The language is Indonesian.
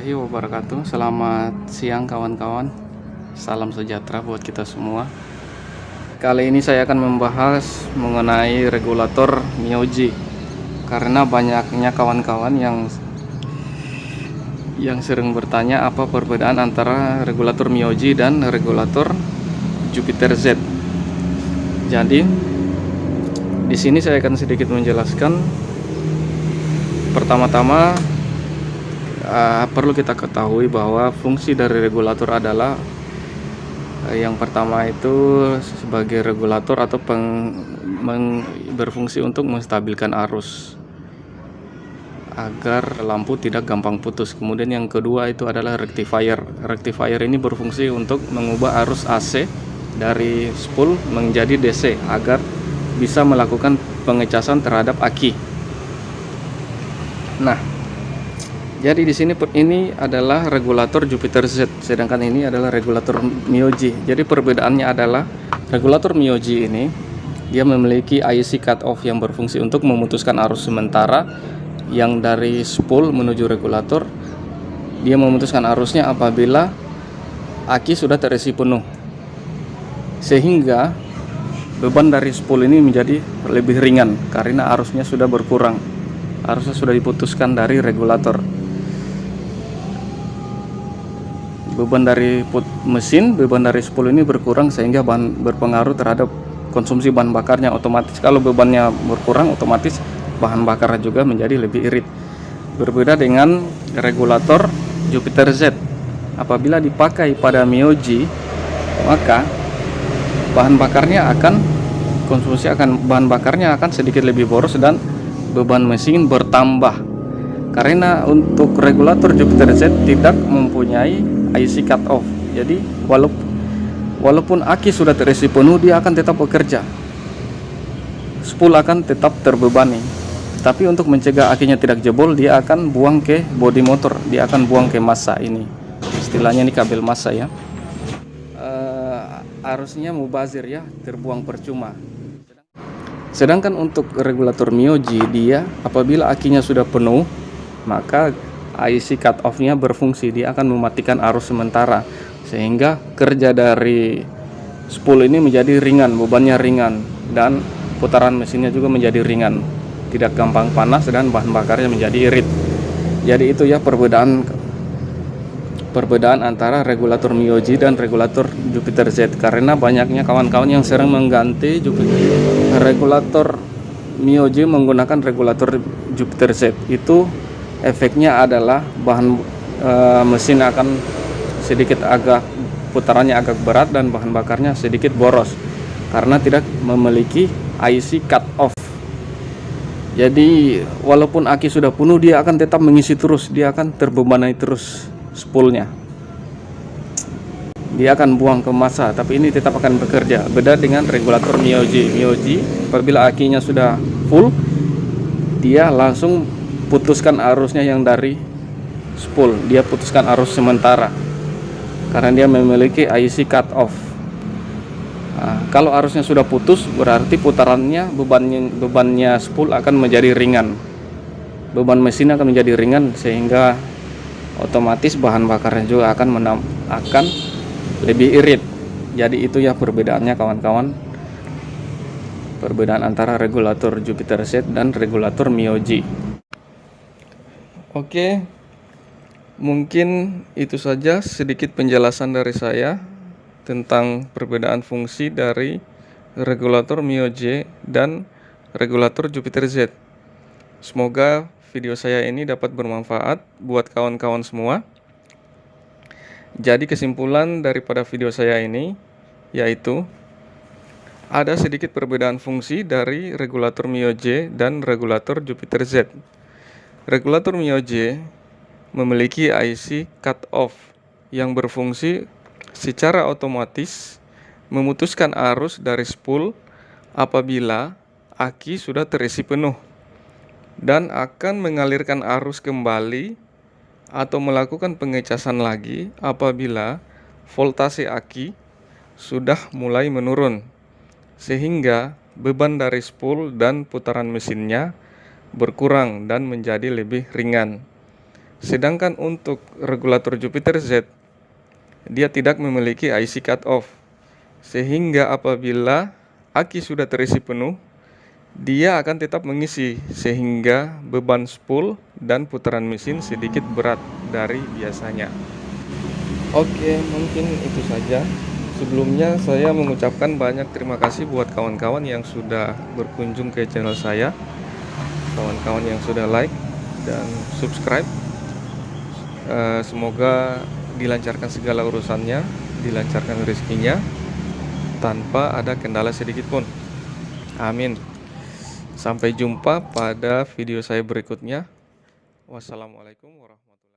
warahmatullahi wabarakatuh. Selamat siang kawan-kawan. Salam sejahtera buat kita semua. Kali ini saya akan membahas mengenai regulator MIOJI. Karena banyaknya kawan-kawan yang sering bertanya apa perbedaan antara regulator MIOJI dan regulator Jupiter Z. Jadi di sini saya akan sedikit menjelaskan. Pertama-tama perlu kita ketahui bahwa fungsi dari regulator adalah yang pertama itu sebagai regulator atau berfungsi untuk menstabilkan arus agar lampu tidak gampang putus. Kemudian yang kedua itu adalah rectifier. Rectifier ini berfungsi untuk mengubah arus AC dari spool menjadi DC agar bisa melakukan pengecasan terhadap aki. Nah, jadi di sini ini adalah regulator Jupiter Z, sedangkan ini adalah regulator MIOJI. Jadi perbedaannya adalah regulator MIOJI ini dia memiliki IC cutoff yang berfungsi untuk memutuskan arus sementara yang dari spool menuju regulator. Dia memutuskan arusnya apabila aki sudah terisi penuh, sehingga beban dari spool ini menjadi lebih ringan karena arusnya sudah berkurang, arusnya sudah diputuskan dari regulator. Beban dari mesin, beban dari spool ini berkurang sehingga berpengaruh terhadap konsumsi bahan bakarnya. Otomatis kalau bebannya berkurang, otomatis bahan bakarnya juga menjadi lebih irit. Berbeda dengan regulator Jupiter Z. Apabila dipakai pada MIOJI, maka bahan bakarnya akan sedikit lebih boros dan beban mesin bertambah. Karena untuk regulator Jupiter Z tidak mempunyai IC cutoff. Jadi walaupun aki sudah terisi penuh, dia akan tetap bekerja. Spool akan tetap terbebani. Tapi untuk mencegah akinya tidak jebol, dia akan buang ke bodi motor, dia akan buang ke massa ini. Istilahnya ini kabel massa ya. Arusnya mubazir ya, terbuang percuma. Sedangkan untuk regulator MIOJI, dia apabila akinya sudah penuh, maka IC cutoff-nya berfungsi, dia akan mematikan arus sementara sehingga kerja dari spool ini menjadi ringan, bebannya ringan, dan putaran mesinnya juga menjadi ringan, tidak gampang panas dan bahan bakarnya menjadi irit. Jadi itu ya perbedaan antara regulator MIOJI dan regulator Jupiter Z. Karena banyaknya kawan-kawan yang sering mengganti regulator MIOJI menggunakan regulator Jupiter Z. Itu efeknya adalah mesin akan sedikit putarannya agak berat dan bahan bakarnya sedikit boros karena tidak memiliki IC cutoff. Jadi walaupun aki sudah penuh, dia akan tetap mengisi terus, dia akan terbebani terus spoolnya. Dia akan buang ke massa, tapi ini tetap akan bekerja. Beda dengan regulator MIOJI, apabila akinya sudah full, dia langsung putuskan arusnya yang dari spool, dia putuskan arus sementara karena dia memiliki IC cutoff. Kalau arusnya sudah putus, berarti putarannya bebannya spool akan menjadi ringan, beban mesin akan menjadi ringan sehingga otomatis bahan bakarnya juga akan lebih irit. Jadi itu ya perbedaannya kawan-kawan, perbedaan antara regulator Jupiter Z dan regulator MIOJI. Oke, mungkin itu saja sedikit penjelasan dari saya tentang perbedaan fungsi dari regulator MIOJI dan regulator Jupiter Z. Semoga video saya ini dapat bermanfaat buat kawan-kawan semua. Jadi kesimpulan daripada video saya ini yaitu ada sedikit perbedaan fungsi dari regulator MIOJI dan regulator Jupiter Z. Regulator MIOJI memiliki IC cutoff yang berfungsi secara otomatis memutuskan arus dari spool apabila aki sudah terisi penuh dan akan mengalirkan arus kembali atau melakukan pengecasan lagi apabila voltase aki sudah mulai menurun, sehingga beban dari spool dan putaran mesinnya berkurang dan menjadi lebih ringan. Sedangkan untuk regulator Jupiter Z, dia tidak memiliki IC cut-off, sehingga apabila aki sudah terisi penuh, dia akan tetap mengisi sehingga beban spool dan putaran mesin sedikit berat dari biasanya. Oke, mungkin itu saja. Sebelumnya saya mengucapkan banyak terima kasih buat kawan-kawan yang sudah berkunjung ke channel saya, kawan-kawan yang sudah like dan subscribe. Semoga dilancarkan segala urusannya, dilancarkan rezekinya tanpa ada kendala sedikit pun. Amin. Sampai jumpa pada video saya berikutnya. Wassalamualaikum warahmatullahi wabarakatuh.